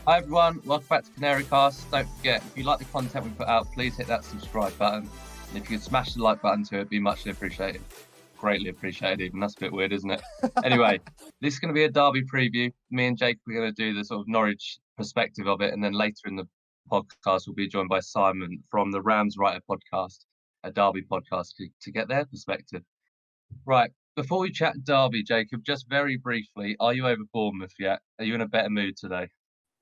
Hi everyone, welcome back to Canary Cast. Don't forget, if you like the content we put out, please hit that subscribe button. And if you could smash the like button to it, it'd be muchly appreciated. Greatly appreciated even. That's a bit weird, isn't it? Anyway, this is going to be a derby preview. Me and Jake are going to do the sort of Norwich perspective of it. And then later in the podcast, we'll be joined by Simon from the Ramswriter Podcast, a derby podcast, to get their perspective. Right, before we chat derby, Jacob, just very briefly, are you over Bournemouth yet? Are you in a better mood today?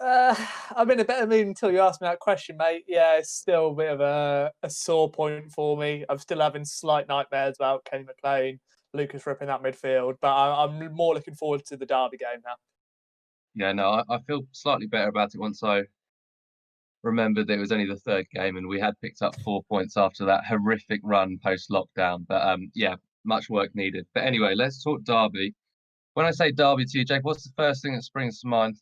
I'm in a better mood until you ask me that question, mate. Yeah, it's still a bit of a sore point for me. I'm still having slight nightmares about Kenny McLean, Lucas ripping that midfield, but I'm more looking forward to the derby game now. Yeah, no, I feel slightly better about it once I remembered that it was only the third game and we had picked up 4 points after that horrific run post-lockdown. But yeah, much work needed. But anyway, let's talk derby. When I say derby to you, Jake, what's the first thing that springs to mind?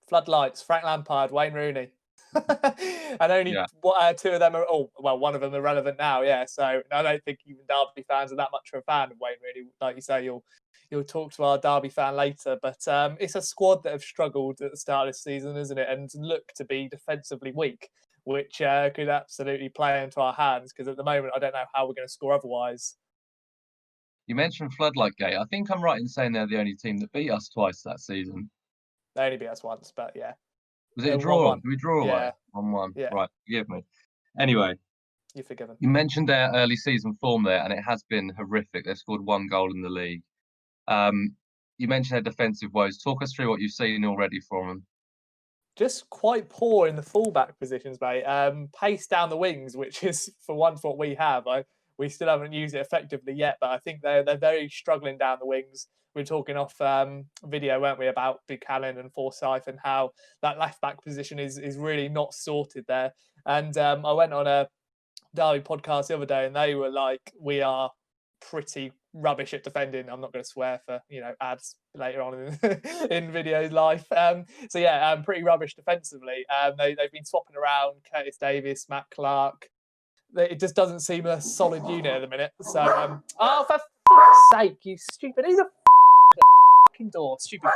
Floodlights, Frank Lampard, Wayne Rooney. And only two of them are, one of them are relevant now, yeah. So I don't think even Derby fans are that much of a fan of Wayne Rooney. Like you say, you'll talk to our Derby fan later. But it's a squad that have struggled at the start of this season, isn't it? And look to be defensively weak, which could absolutely play into our hands, because at the moment, I don't know how we're going to score otherwise. You mentioned Floodlight Gate. I think I'm right in saying they're the only team that beat us twice that season. They only beat us once, but yeah. Was it a draw? 1-1. Did we draw away? 1-1. Yeah. Right, forgive me. Anyway. You're forgiven. You mentioned their early season form there, and it has been horrific. They've scored 1 goal in the league. You mentioned their defensive woes. Talk us through what you've seen already from them. Just quite poor in the fullback positions, mate. Pace down the wings, which is for once what we have. We still haven't used it effectively yet, but I think they're very struggling down the wings. We were talking off video, weren't we, about Buchanan and Forsyth and how that left back position is really not sorted there. And I went on a Derby podcast the other day, and they were like, "We are pretty rubbish at defending." I'm not going to swear for ads later on in videos live. So yeah, pretty rubbish defensively. They've been swapping around Curtis Davis, Matt Clark. It just doesn't seem a solid unit at the minute. So oh, for fuck's sake, you stupid! He's a fucking door, stupid.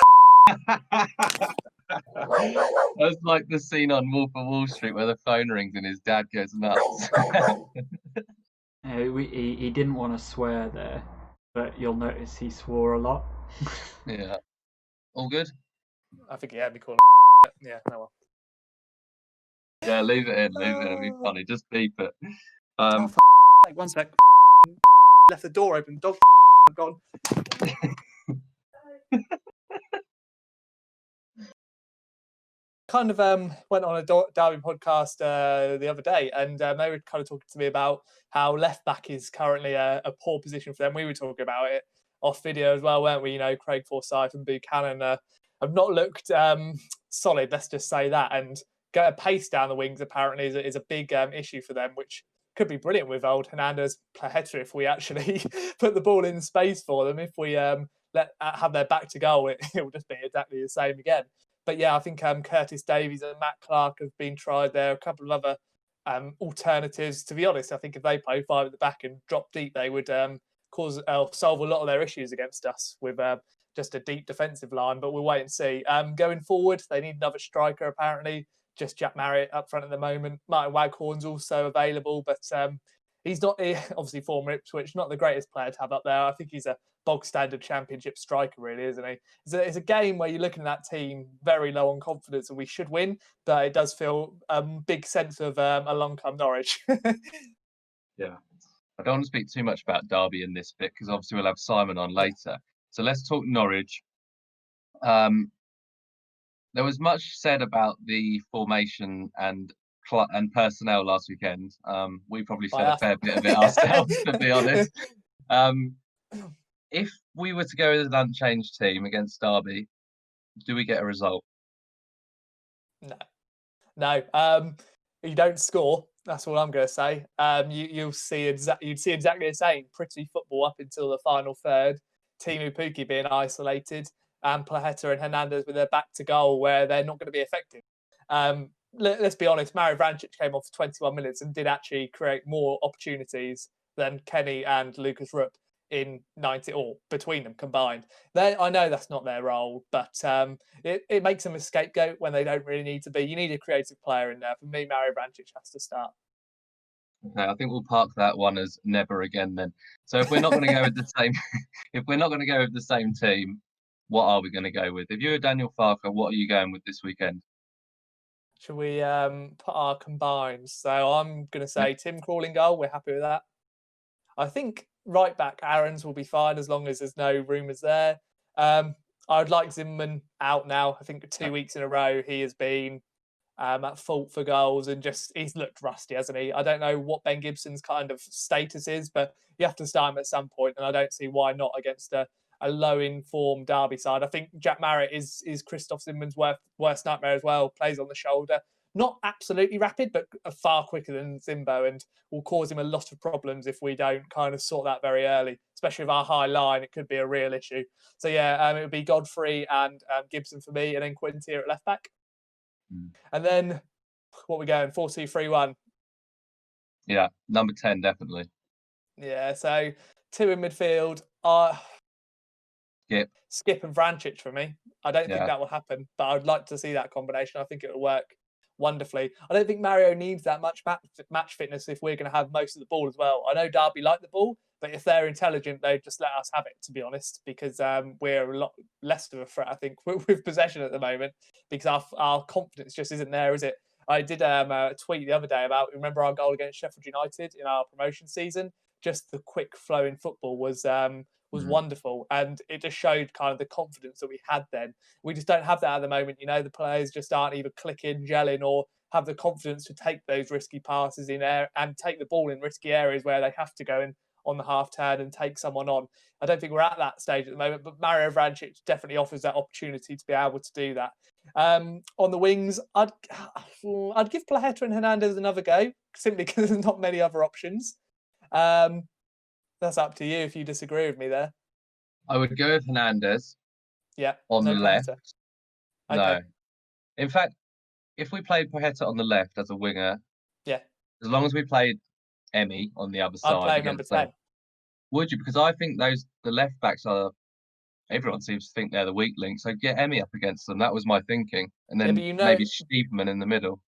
That's like the scene on Wolf of Wall Street where the phone rings and his dad goes nuts. He didn't want to swear there, but you'll notice he swore a lot. Yeah. All good? I think he had me calling. Yeah, no well. Yeah, leave it in. It'll be funny. Just beep it. One sec. Left the door open. Dog gone. Kind of went on a Derby podcast the other day, and they were kind of talking to me about how left back is currently a poor position for them. We were talking about it off video as well, weren't we? Craig Forsyth and Buchanan have not looked solid, let's just say that, and get a pace down the wings apparently is a big issue for them, which could be brilliant with old Hernandez Plaheta if we actually put the ball in space for them. If we have their back to goal, it will just be exactly the same again. But yeah, I think Curtis Davies and Matt Clark have been tried there. A couple of other alternatives. To be honest, I think if they play 5 at the back and drop deep, they would solve a lot of their issues against us with just a deep defensive line. But we'll wait and see. Going forward, they need another striker apparently. Just Jack Marriott up front at the moment. Martin Waghorn's also available, but he's not, obviously former Ipswich, not the greatest player to have up there. I think he's a bog standard championship striker, really, isn't he? It's a game where you're looking at that team very low on confidence and we should win, but it does feel a big sense of a long come Norwich. Yeah. I don't want to speak too much about Derby in this bit because obviously we'll have Simon on later. So let's talk Norwich. There was much said about the formation and personnel last weekend. We probably said a fair bit of it ourselves, to be honest. If we were to go with an unchanged team against Derby, do we get a result? No. You don't score. That's all I'm going to say. You'd see exactly the same. Pretty football up until the final third. Timu Pukki being isolated, and Plaheta and Hernandez with their back to goal, where they're not going to be effective. Let's be honest. Mario Vrancic came off for 21 minutes and did actually create more opportunities than Kenny and Lucas Rupp. in 90 or between them combined. I know that's not their role, but it makes them a scapegoat when they don't really need to be. You need a creative player in there. For me, Mario Vrancic has to start. Okay, I think we'll park that one as never again then. So if we're not going to go with the same, if we're not going to go with the same team, what are we going to go with? If you're Daniel Farker, what are you going with this weekend? Should we put our combines? So I'm going to say Tim Krul in goal. We're happy with that. I think right back Aaron's will be fine as long as there's no rumours there. I'd like Zimmerman out now. I think 2 weeks in a row he has been at fault for goals and he's looked rusty, hasn't he? I don't know what Ben Gibson's kind of status is, but you have to start him at some point, and I don't see why not against a low in form Derby side. I think Jack Marriott is Christoph Zimmerman's worst nightmare as well. Plays on the shoulder, not absolutely rapid, but far quicker than Zimbo, and will cause him a lot of problems if we don't kind of sort that very early. Especially with our high line, it could be a real issue. So yeah, it would be Godfrey and Gibson for me, and then Quinty here at left back. And then, what we going? 4-2-3-1. Yeah, number 10, definitely. Yeah, so 2 in midfield. Skip and Vrancic for me. I don't think that will happen, but I'd like to see that combination. I think it will work wonderfully. I don't think Mario needs that much match fitness if we're going to have most of the ball as well. I know Derby like the ball, but if they're intelligent, they just let us have it, to be honest, because we're a lot less of a threat, I think, with possession at the moment, because our confidence just isn't there, is it? I did a tweet the other day about, remember our goal against Sheffield United in our promotion season? Just the quick flowing football was wonderful, and it just showed kind of the confidence that we had then. We just don't have that at the moment. The players just aren't either clicking, gelling, or have the confidence to take those risky passes in air and take the ball in risky areas where they have to go in on the half turn and take someone on. I don't think we're at that stage at the moment, but Mario Vrancic definitely offers that opportunity to be able to do that. On the wings, I'd give Plaheta and Hernandez another go, simply because there's not many other options. That's up to you if you disagree with me there. I would go with Hernandez. Yeah. On the left. Okay. No. In fact, if we played Plaheta on the left as a winger, as long as we played Emmy on the other side. I'd play number 10. Would you? Because I think the left backs everyone seems to think they're the weak link. So get Emmy up against them. That was my thinking. And then maybe Steedman in the middle.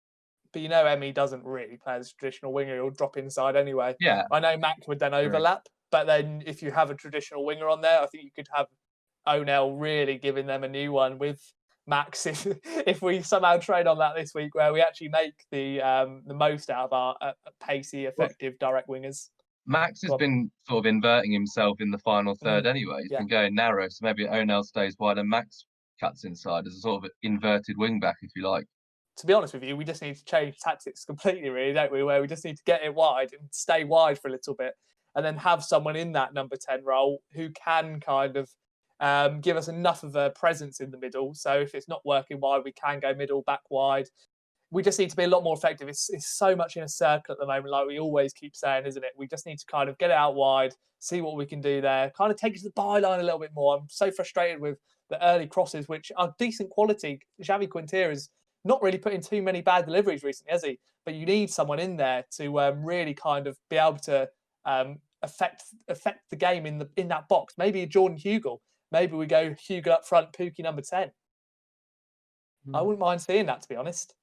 But Emmy doesn't really play as a traditional winger. He'll drop inside anyway. Yeah. I know Mac would then overlap. But then if you have a traditional winger on there, I think you could have O'Neill really giving them a new one with Max if we somehow trade on that this week, where we actually make the most out of our pacey, effective, direct wingers. Max has been sort of inverting himself in the final third anyway. He's been going narrow, so maybe O'Neill stays wide and Max cuts inside as a sort of inverted wing back, if you like. To be honest with you, we just need to change tactics completely, really, don't we? Where we just need to get it wide and stay wide for a little bit, and then have someone in that number 10 role who can kind of give us enough of a presence in the middle. So if it's not working wide, we can go middle, back wide. We just need to be a lot more effective. It's so much in a circle at the moment, like we always keep saying, isn't it? We just need to kind of get it out wide, see what we can do there, kind of take it to the byline a little bit more. I'm so frustrated with the early crosses, which are decent quality. Xavi Quintero is not really put in too many bad deliveries recently, has he? But you need someone in there to really kind of be able to affect the game in that box. Maybe Jordan Hugel. Maybe we go Hugel up front, Pookie number 10. I wouldn't mind seeing that, to be honest.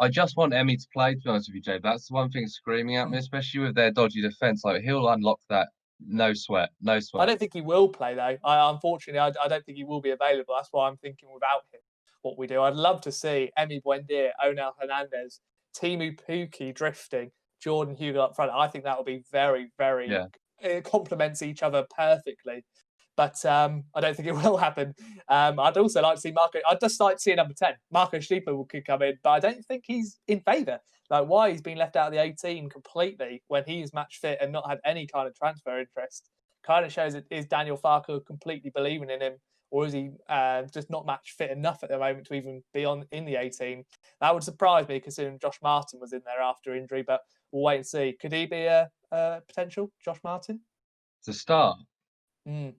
I just want Emmy to play, to be honest with you, Jay. That's the one thing screaming at me, especially with their dodgy defence. Like, he'll unlock that. No sweat. I don't think he will play, though. Unfortunately, I don't think he will be available. That's why I'm thinking without him, what we do. I'd love to see Emmy Buendia, Onel Hernandez, Timu Pukki drifting, Jordan Hugel up front. I think that would be very, very... It complements each other perfectly. But I don't think it will happen. I'd also like to see Marco. I'd just like to see a number 10. Marco Stieper could come in, but I don't think he's in favour. Like, why he's been left out of the 18 completely when he's match fit and not had any kind of transfer interest kind of shows, is Daniel Farker completely believing in him, or is he just not match fit enough at the moment to even be in the 18? That would surprise me, considering Josh Martin was in there after injury, but we'll wait and see. Could he be a potential, Josh Martin? To start? I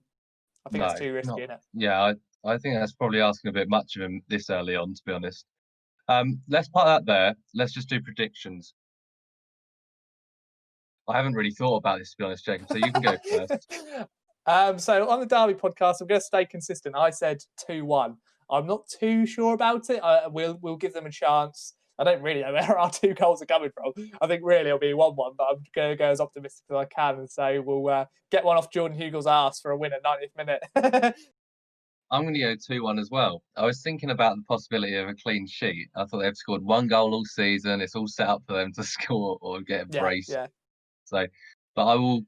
think that's too risky, isn't it? Yeah, I think that's probably asking a bit much of him this early on, to be honest. Let's put that there. Let's just do predictions. I haven't really thought about this, to be honest, Jacob. So you can go first. So on the Derby podcast, I'm going to stay consistent. I said 2-1. I'm not too sure about it. We'll give them a chance. I don't really know where our 2 goals are coming from. I think really it'll be 1-1, but I'm going to go as optimistic as I can and say we'll get one off Jordan Hugel's arse for a win at 90th minute. I'm going to go 2-1 as well. I was thinking about the possibility of a clean sheet. I thought they've scored 1 goal all season. It's all set up for them to score or get a brace. Yeah. So, but I will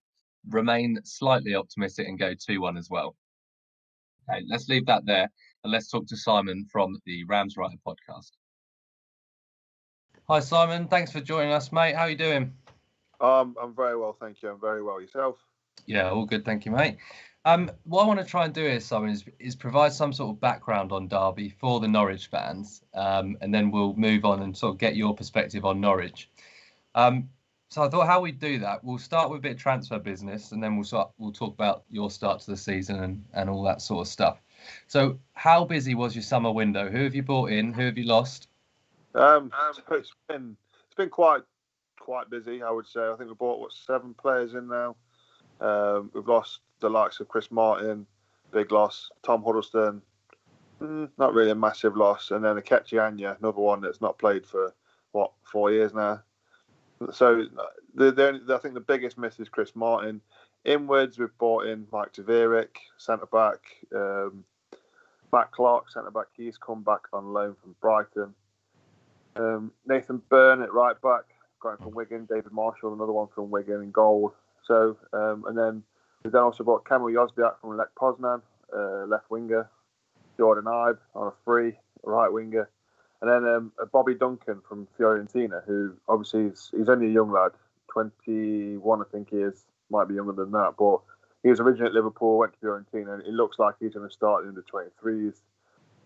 remain slightly optimistic and go 2-1 as well. Okay, let's leave that there and let's talk to Simon from the Ramswriter Podcast. Hi, Simon. Thanks for joining us, mate. How are you doing? I'm very well, thank you. I'm very well. Yourself? Yeah, all good. Thank you, mate. What I want to try and do here, Simon, is provide some sort of background on Derby for the Norwich fans, and then we'll move on and sort of get your perspective on Norwich. So I thought how we'd do that, we'll start with a bit of transfer business, and then we'll talk about your start to the season and all that sort of stuff. So how busy was your summer window? Who have you brought in? Who have you lost? It's been quite busy, I would say. I think we bought 7 players in now. We've lost the likes of Chris Martin, big loss. Tom Huddleston, not really a massive loss. And then Akechi Anya, another one that's not played for, 4 years now. So I think the biggest miss is Chris Martin. Inwards, we've bought in Mike Taveric, centre-back. Matt Clark, centre-back, he's come back on loan from Brighton. Nathan Byrne at right-back, got him from Wigan. David Marshall, another one from Wigan in goal. So, and then we've also bought Kamil Jozbiak from Lech Poznan, left winger. Jordan Ibe on a free, right winger. And then Bobby Duncan from Fiorentina, who obviously he's only a young lad, 21 I think he is, might be younger than that, but he was originally at Liverpool, went to Fiorentina, and it looks like he's going to start in the 23s.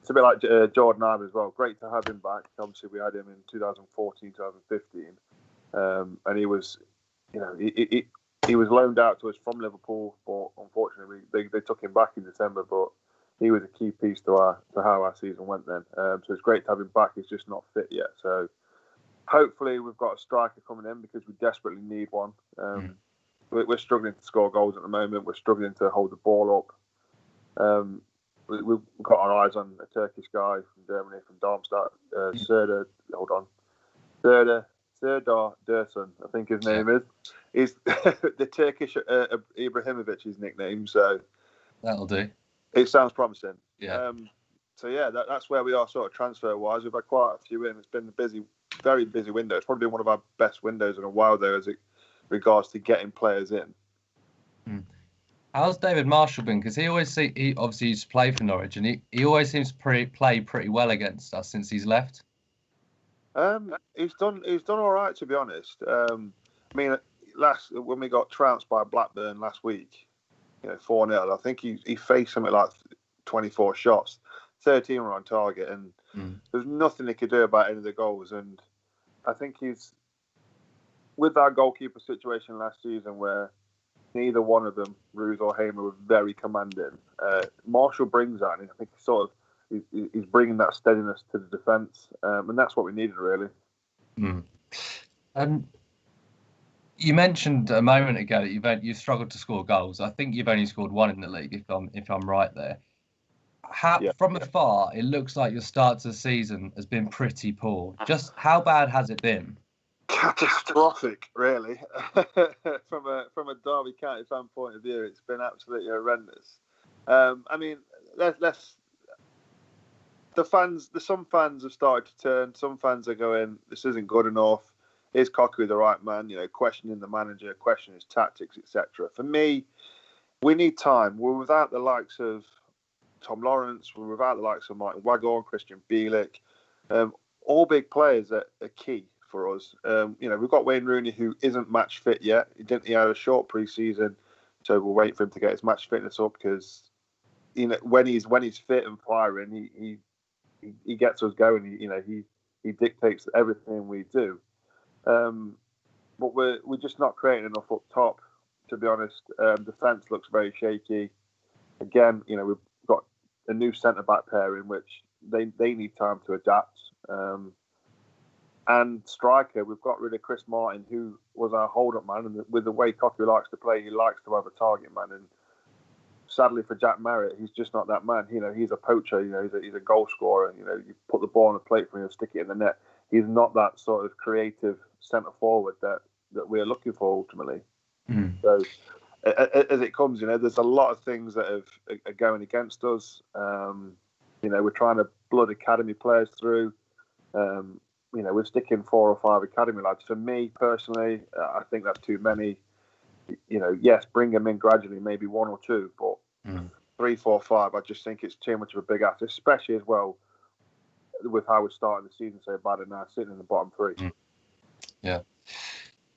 It's a bit like Jordan Ibe as well. Great to have him back. Obviously, we had him in 2014, 2015, and he was, he was loaned out to us from Liverpool, but unfortunately, they took him back in December. But he was a key piece to how our season went then. So it's great to have him back. He's just not fit yet. So hopefully, we've got a striker coming in because we desperately need one. We're struggling to score goals at the moment. We're struggling to hold the ball up. We've got our eyes on a Turkish guy from Germany, from Darmstadt, Serdar Dursun, I think his name is. He's the Turkish Ibrahimovic, his nickname. So That'll do. It sounds promising. Yeah. That's where we are sort of transfer-wise. We've had quite a few in. It's been a busy, very busy window. It's probably been one of our best windows in a while, though, as it regards to getting players in. How's David Marshall been? Because he obviously used to play for Norwich, and he always seems to play pretty well against us since he's left. He's done all right, to be honest. When we got trounced by Blackburn last week, 4-0, I think he faced something like 24 shots, 13 were on target, and there's nothing he could do about any of the goals. And I think he's, with our goalkeeper situation last season, where neither one of them, Roos or Hamer, were very commanding. Marshall brings that, and I think he's bringing that steadiness to the defence, and that's what we needed, really. You mentioned a moment ago that you've struggled to score goals. I think you've only scored 1 in the league, if I'm right there. From afar, it looks like your start to the season has been pretty poor. Just how bad has it been? Catastrophic, really. From a Derby County fan point of view, it's been absolutely horrendous. Some fans have started to turn. Some fans are going, this isn't good enough. Is Cocu the right man? Questioning the manager, questioning his tactics, etc. For me, we need time. We're without the likes of Tom Lawrence. We're without the likes of Martin Waghorn, Christian Bielik. All big players are key for us. We've got Wayne Rooney, who isn't match fit yet. He had a short pre-season, so we'll wait for him to get his match fitness up, because when he's fit and firing, he gets us going. He dictates everything we do. But we're just not creating enough up top, to be honest. Defence looks very shaky. Again, we've got a new centre-back pairing, which they need time to adapt. And striker, we've got rid of Chris Martin, who was our hold-up man, and with the way Cocky likes to play, he likes to have a target man. And sadly for Jack Merritt, he's just not that man. He's a poacher. He's a goal scorer. You put the ball on the plate for him and stick it in the net. He's not that sort of creative centre forward that we're looking for ultimately. So as it comes, there's a lot of things that are going against us. We're trying to blood academy players through. We're sticking 4 or 5 academy lads. For me personally, I think that's too many. Yes, bring them in gradually, maybe 1 or 2, but 3, 4, 5, I just think it's too much of a big ask, especially as well with how we're starting the season so bad and now sitting in the bottom 3. Yeah.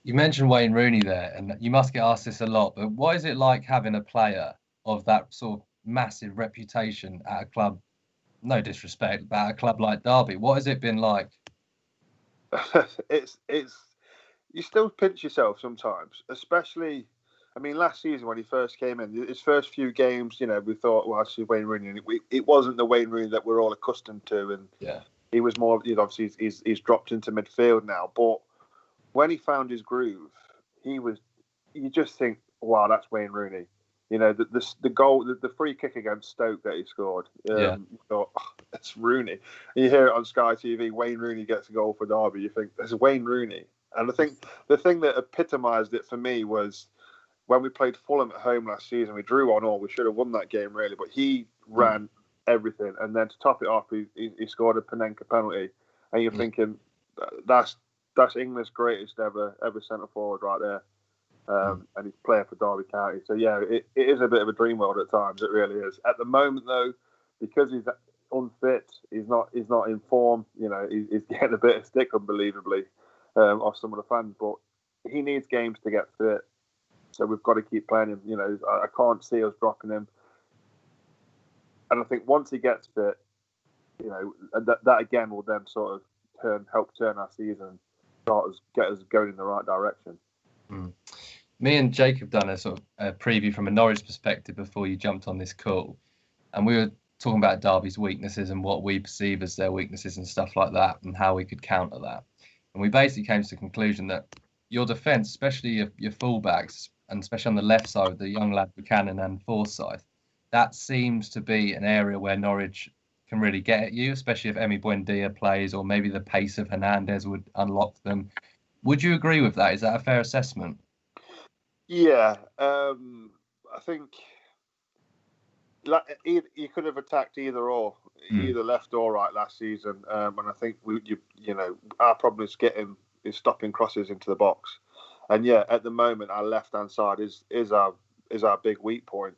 You mentioned Wayne Rooney there, and you must get asked this a lot, but what is it like having a player of that sort of massive reputation at a club, no disrespect, but at a club like Derby? What has it been like? It's you still pinch yourself sometimes, especially, last season when he first came in, his first few games, we thought, well, actually Wayne Rooney, and it wasn't the Wayne Rooney that we're all accustomed to, and he was more, obviously he's dropped into midfield now, but when he found his groove, you just think, wow, that's Wayne Rooney. The goal, the free kick against Stoke that he scored. You thought, oh, that's Rooney. And you hear it on Sky TV, Wayne Rooney gets a goal for Derby. You think, there's Wayne Rooney. And I think the thing that epitomised it for me was when we played Fulham at home last season. We drew 1-1. We should have won that game, really. But he ran everything. And then to top it off, he scored a Panenka penalty. And you're thinking, that's England's greatest ever centre forward right there. And he's playing for Derby County. So, yeah, it is a bit of a dream world at times. It really is. At the moment, though, because he's unfit, he's not in form, he's getting a bit of stick, unbelievably, off some of the fans. But he needs games to get fit. So we've got to keep playing him. I can't see us dropping him. And I think once he gets fit, that again will then sort of help turn our season, get us going in the right direction. Me and Jake have done a sort of a preview from a Norwich perspective before you jumped on this call, and we were talking about Derby's weaknesses and what we perceive as their weaknesses and stuff like that, and how we could counter that. And we basically came to the conclusion that your defence, especially your fullbacks, and especially on the left side with the young lad Buchanan and Forsyth, that seems to be an area where Norwich can really get at you, especially if Emi Buendia plays, or maybe the pace of Hernandez would unlock them. Would you agree with that? Is that a fair assessment? Yeah, I think you could have attacked either left or right last season, and I think our problem is stopping crosses into the box, and at the moment our left hand side is our big weak point.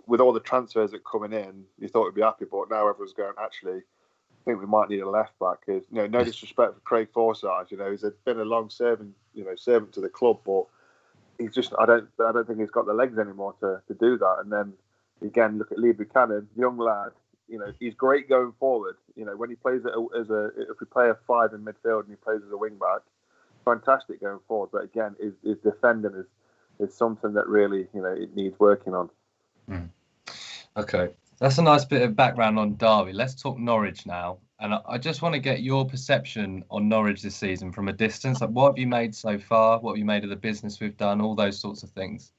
With all the transfers that are coming in, you thought we'd be happy, but now everyone's going, actually, I think we might need a left back. Because no disrespect for Craig Forsyth, he's been a long servant to the club, but he's just I don't think he's got the legs anymore to do that. And then again, look at Lee Buchanan, young lad. He's great going forward. When he plays if we play a 5 in midfield and he plays as a wing back, fantastic going forward. But again, his defending is something that really it needs working on. Okay, that's a nice bit of background on Derby. Let's talk Norwich now. And I just want to get your perception on Norwich this season from a distance. Like, what have you made so far? What have you made of the business we've done? All those sorts of things.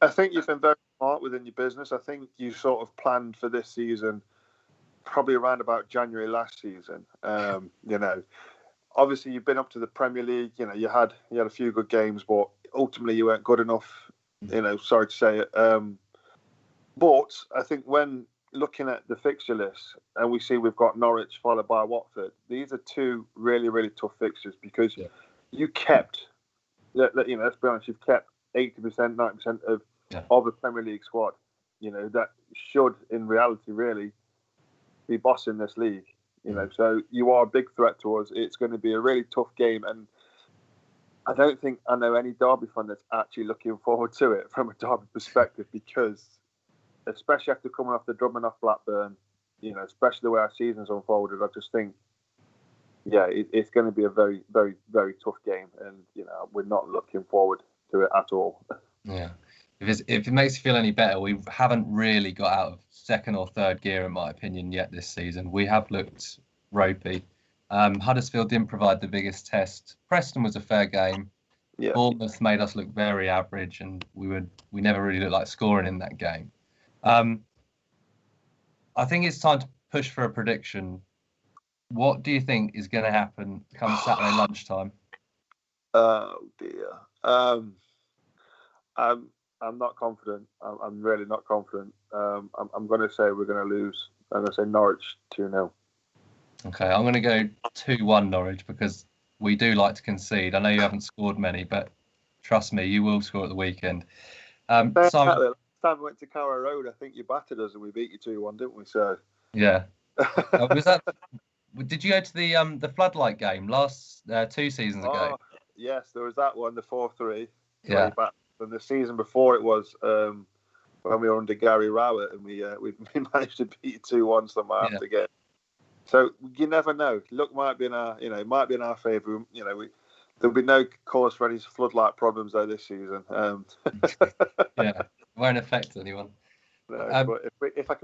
I think you've been very smart within your business. I think you sort of planned for this season probably around about January last season. Obviously you've been up to the Premier League. You had a few good games, but ultimately you weren't good enough. Sorry to say it. But I think when looking at the fixture list and we see we've got Norwich followed by Watford, these are 2 really, really tough fixtures because you kept, let's be honest, you've kept 80%, 90% of the Premier League squad, that should in reality really be bossing this league, so you are a big threat to us. It's going to be a really tough game, and I don't think I know any Derby fan that's actually looking forward to it from a Derby perspective, because especially after coming off the drumming off Blackburn, especially the way our season's unfolded, I just think, it's going to be a very, very, very tough game, and we're not looking forward to it at all. Yeah, if it makes you feel any better, we haven't really got out of second or third gear, in my opinion, yet this season. We have looked ropey. Huddersfield didn't provide the biggest test. Preston was a fair game. Yeah. Bournemouth made us look very average, and we never really looked like scoring in that game. I think it's time to push for a prediction. What do you think is going to happen come Saturday lunchtime? Oh dear. I'm not confident. I'm really not confident. I'm going to say we're going to lose. I'm going to say Norwich 2-0. Okay, I'm going to go 2-1 Norwich because we do like to concede. I know you haven't scored many, but trust me, you will score at the weekend. Last time we went to Carrow Road, I think you battered us and we beat you 2-1, didn't we? So yeah. Was that? Did you go to the floodlight game last 2 seasons ago? Yes, there was that one, the 4-3. Yeah. And the season before it was when we were under Gary Rowett, and we managed to beat 2-1 somehow after game. So you never know. Luck might be in our, it might be in our favour. There'll be no cause for any floodlight problems though this season. Yeah, it won't affect anyone. No, but if we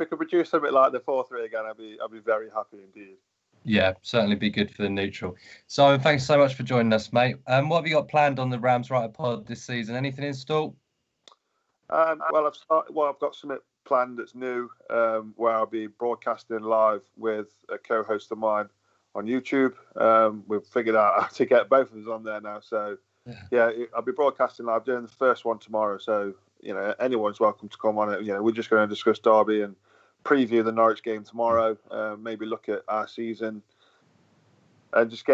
could produce something like the 4-3 again, I'd be very happy indeed. Yeah, certainly be good for the neutral. Simon, thanks so much for joining us, mate. What have you got planned on the Ramswriter Pod this season? Anything in store? I've got something planned that's new, where I'll be broadcasting live with a co-host of mine on YouTube. We've figured out how to get both of us on there now. So yeah, I'll be broadcasting live, doing the first one tomorrow. So anyone's welcome to come on it. We're just going to discuss Derby and preview the Norwich game tomorrow. Maybe look at our season and just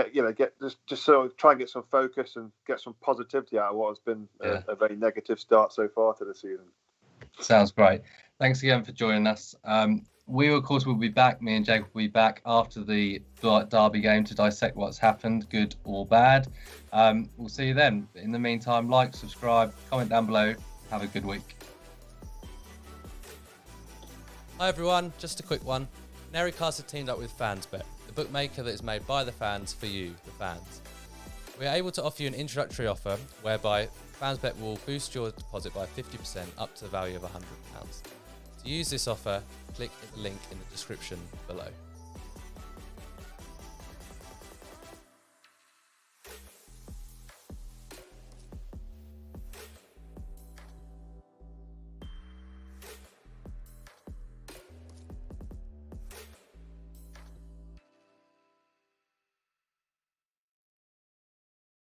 just sort of try and get some focus and get some positivity out of what has been a very negative start so far to the season. Sounds great. Thanks again for joining us. We, of course, will be back. Me and Jake will be back after the Derby game to dissect what's happened, good or bad. We'll see you then. In the meantime, like, subscribe, comment down below. Have a good week. Hi everyone, just a quick one. Canary have teamed up with FansBet, the bookmaker that is made by the fans for you, the fans. We are able to offer you an introductory offer whereby FansBet will boost your deposit by 50% up to the value of £100. To use this offer, click the link in the description below.